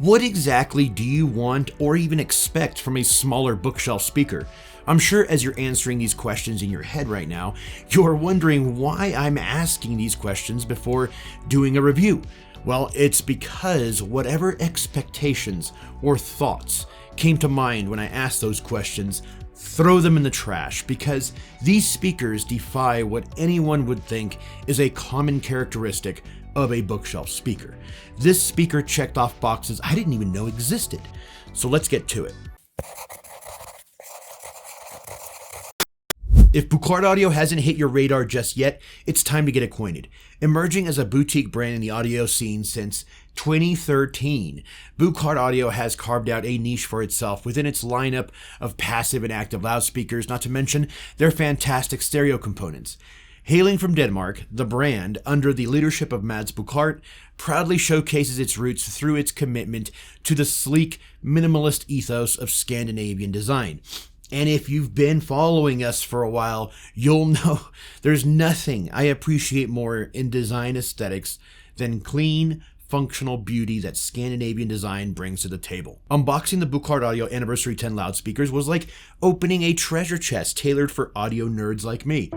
What exactly do you want or even expect from a smaller bookshelf speaker? I'm sure as you're answering these questions in your head right now, you're wondering why I'm asking these questions before doing a review. Well, it's because whatever expectations or thoughts came to mind when I asked those questions, throw them in the trash, because these speakers defy what anyone would think is a common characteristic of a bookshelf speaker. This speaker checked off boxes I didn't even know existed. So let's get to it. If Bucard Audio hasn't hit your radar just yet, it's time to get acquainted. Emerging as a boutique brand in the audio scene since 2013, Bucard Audio has carved out a niche for itself within its lineup of passive and active loudspeakers, not to mention their fantastic stereo components. Hailing from Denmark, the brand, under the leadership of Mads Buchardt, proudly showcases its roots through its commitment to the sleek, minimalist ethos of Scandinavian design. And if you've been following us for a while, you'll know there's nothing I appreciate more in design aesthetics than clean, functional beauty that Scandinavian design brings to the table. Unboxing the Bucard Audio Anniversary 10 loudspeakers was like opening a treasure chest tailored for audio nerds like me.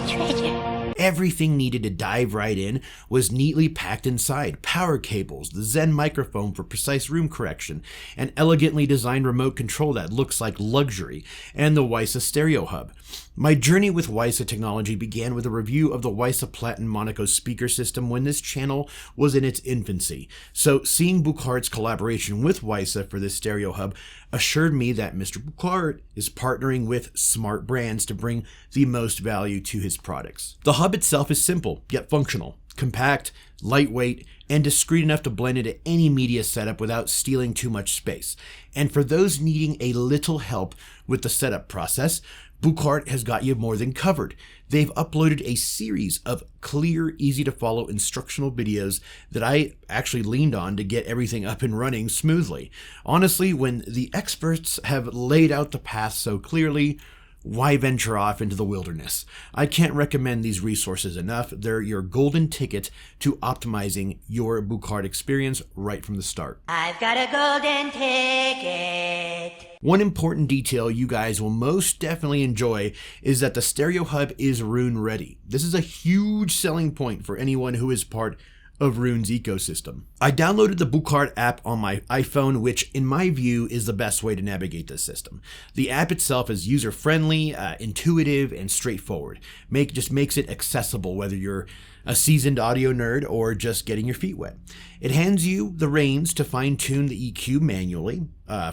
Treasure. Everything needed to dive right in was neatly packed inside. Power cables, the Zen microphone for precise room correction, an elegantly designed remote control that looks like luxury, and the Wysa stereo hub. My journey with Wysa technology began with a review of the Wysa Platin Monaco speaker system when this channel was in its infancy. So seeing Buchardt's collaboration with Wysa for this stereo hub assured me that Mr. Buchardt is partnering with smart brands to bring the most value to his products. The hub itself is simple, yet functional, compact, lightweight, and discreet enough to blend into any media setup without stealing too much space. And for those needing a little help with the setup process, Buchardt has got you more than covered. They've uploaded a series of clear, easy-to-follow instructional videos that I actually leaned on to get everything up and running smoothly. Honestly, when the experts have laid out the path so clearly, why venture off into the wilderness? I can't recommend these resources enough. They're your golden ticket to optimizing your Buchardt experience right from the start. I've got a golden ticket. One important detail you guys will most definitely enjoy is that the stereo hub is Roon ready. This is a huge selling point for anyone who is part of Roon's ecosystem. I downloaded the Buchardt app on my iPhone, which in my view is the best way to navigate this system. The app itself is user-friendly, intuitive, and straightforward. Just makes it accessible whether you're a seasoned audio nerd or just getting your feet wet. It hands you the reins to fine-tune the EQ manually,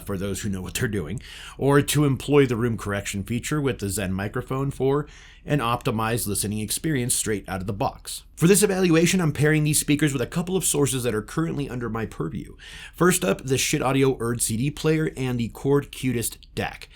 for those who know what they're doing, or to employ the room correction feature with the Zen microphone for an optimized listening experience straight out of the box. For this evaluation, I'm pairing these speakers with a couple of sources that are currently under my purview. First up, the Shit Audio Erd CD player and the Chord Cutest DAC.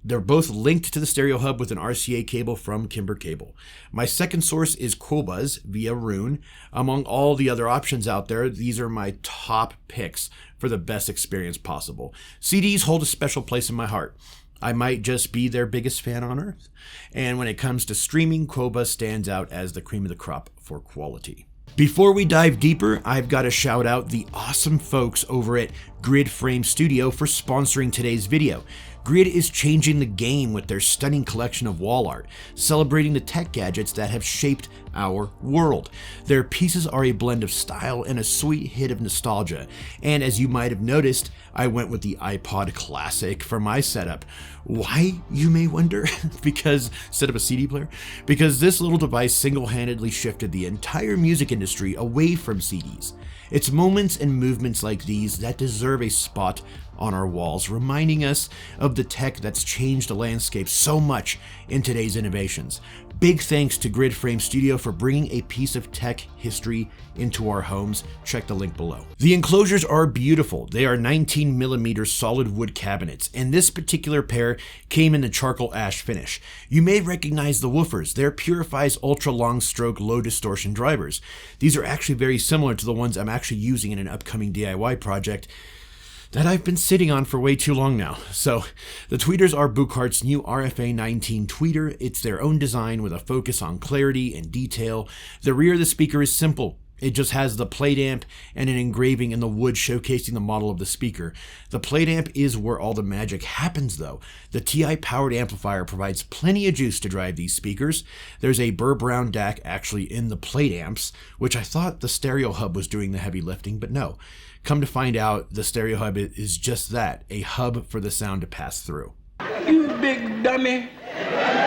They're both linked to the stereo hub with an RCA cable from Kimber Cable. My second source is Qobuz via Roon. Among all the other options out there, these are my top picks for the best experience possible. CDs hold a special place in my heart. I might just be their biggest fan on earth. And when it comes to streaming, Qobuz stands out as the cream of the crop for quality. Before we dive deeper, I've got to shout out the awesome folks over at Grid Frame Studio for sponsoring today's video. Grid is changing the game with their stunning collection of wall art, celebrating the tech gadgets that have shaped our world. Their pieces are a blend of style and a sweet hit of nostalgia. And as you might have noticed, I went with the iPod Classic for my setup. Why, you may wonder? Because instead of a CD player? Because this little device single-handedly shifted the entire music industry away from CDs. It's moments and movements like these that deserve a spot on our walls, reminding us of the tech that's changed the landscape so much in today's innovations. Big thanks to Grid Frame Studio for bringing a piece of tech history into our homes. Check the link below. The enclosures are beautiful. They are 19mm solid wood cabinets, and this particular pair came in the charcoal ash finish. You may recognize the woofers. They're Purify's ultra long stroke low distortion drivers. These are actually very similar to the ones I'm actually using in an upcoming DIY project that I've been sitting on for way too long now. So the tweeters are Buchardt's new RFA 19 tweeter. It's their own design with a focus on clarity and detail. The rear of the speaker is simple. It just has the plate amp and an engraving in the wood showcasing the model of the speaker. The plate amp is where all the magic happens though. The TI powered amplifier provides plenty of juice to drive these speakers. There's a Burr Brown DAC actually in the plate amps, which I thought the stereo hub was doing the heavy lifting, but no. Come to find out, the stereo hub is just that, a hub for the sound to pass through. You big dummy.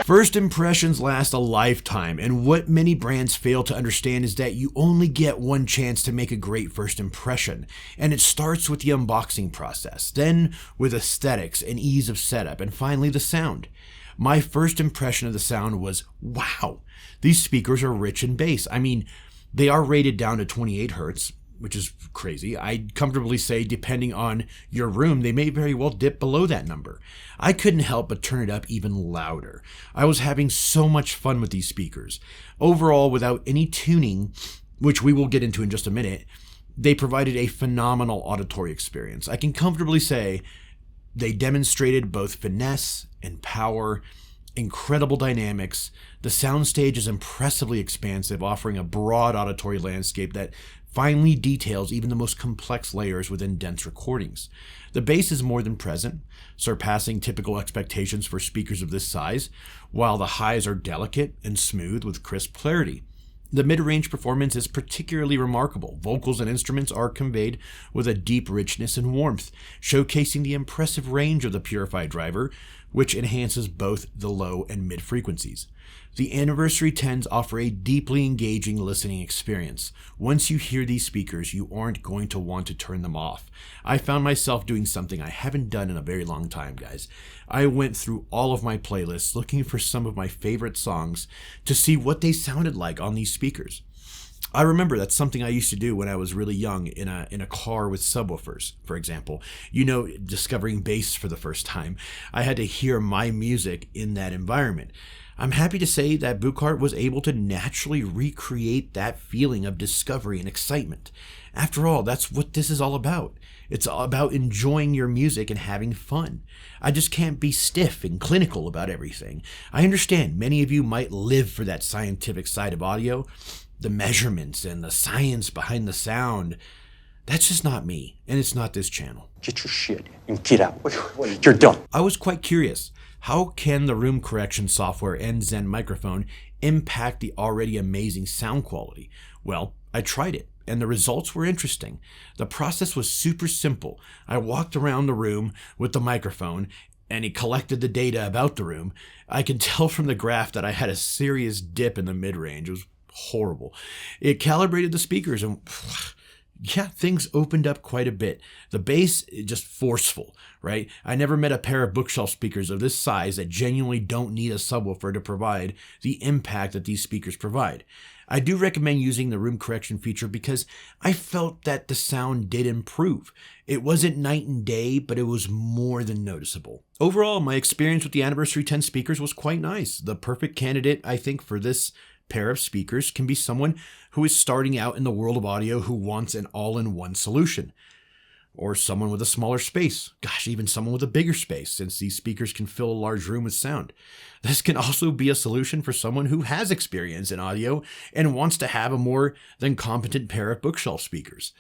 First impressions last a lifetime, and what many brands fail to understand is that you only get one chance to make a great first impression, and it starts with the unboxing process, then with aesthetics and ease of setup, and finally the sound. My first impression of the sound was, wow, these speakers are rich in bass. I mean, they are rated down to 28 hertz, which is crazy. I'd comfortably say, depending on your room, they may very well dip below that number. I couldn't help but turn it up even louder. I was having so much fun with these speakers. Overall, without any tuning, which we will get into in just a minute, they provided a phenomenal auditory experience. I can comfortably say they demonstrated both finesse and power, incredible dynamics. The soundstage is impressively expansive, offering a broad auditory landscape that finely details even the most complex layers within dense recordings. The bass is more than present, surpassing typical expectations for speakers of this size, while the highs are delicate and smooth with crisp clarity. The mid-range performance is particularly remarkable. Vocals and instruments are conveyed with a deep richness and warmth, showcasing the impressive range of the purified driver, which enhances both the low and mid frequencies. The Anniversary 10s offer a deeply engaging listening experience. Once you hear these speakers, you aren't going to want to turn them off. I found myself doing something I haven't done in a very long time, guys. I went through all of my playlists looking for some of my favorite songs to see what they sounded like on these speakers. I remember that's something I used to do when I was really young in a car with subwoofers, for example. You know, discovering bass for the first time. I had to hear my music in that environment. I'm happy to say that Buchart was able to naturally recreate that feeling of discovery and excitement. After all, that's what this is all about. It's all about enjoying your music and having fun. I just can't be stiff and clinical about everything. I understand many of you might live for that scientific side of audio, the measurements and the science behind the sound. That's just not me, and it's not this channel. Get your shit and get out. You're done. I was quite curious. How can the room correction software and Zen microphone impact the already amazing sound quality? Well, I tried it, and the results were interesting. The process was super simple. I walked around the room with the microphone, and it collected the data about the room. I could tell from the graph that I had a serious dip in the mid-range. It was horrible. It calibrated the speakers, and yeah, things opened up quite a bit. The bass is just forceful, right? I never met a pair of bookshelf speakers of this size that genuinely don't need a subwoofer to provide the impact that these speakers provide. I do recommend using the room correction feature because I felt that the sound did improve. It wasn't night and day, but it was more than noticeable. Overall, my experience with the Anniversary 10 speakers was quite nice. The perfect candidate, I think, for this pair of speakers can be someone who is starting out in the world of audio who wants an all-in-one solution. Or someone with a smaller space. Gosh, even someone with a bigger space, since these speakers can fill a large room with sound. This can also be a solution for someone who has experience in audio and wants to have a more than competent pair of bookshelf speakers.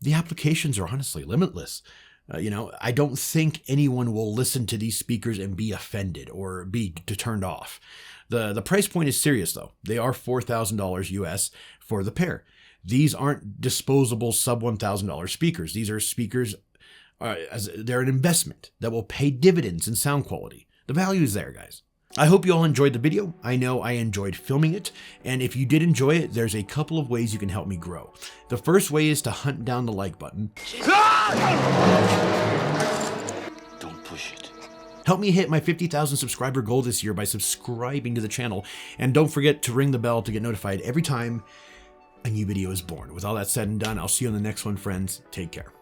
The applications are honestly limitless. I don't think anyone will listen to these speakers and be offended or be turned off. The price point is serious though. They are $4,000 US for the pair. These aren't disposable sub $1,000 speakers. These are speakers, they're an investment that will pay dividends in sound quality. The value is there, guys. I hope you all enjoyed the video. I know I enjoyed filming it, and if you did enjoy it, there's a couple of ways you can help me grow. The first way is to hunt down the like button. Don't push it. Help me hit my 50,000 subscriber goal this year by subscribing to the channel, and don't forget to ring the bell to get notified every time a new video is born. With all that said and done, I'll see you on the next one, friends. Take care.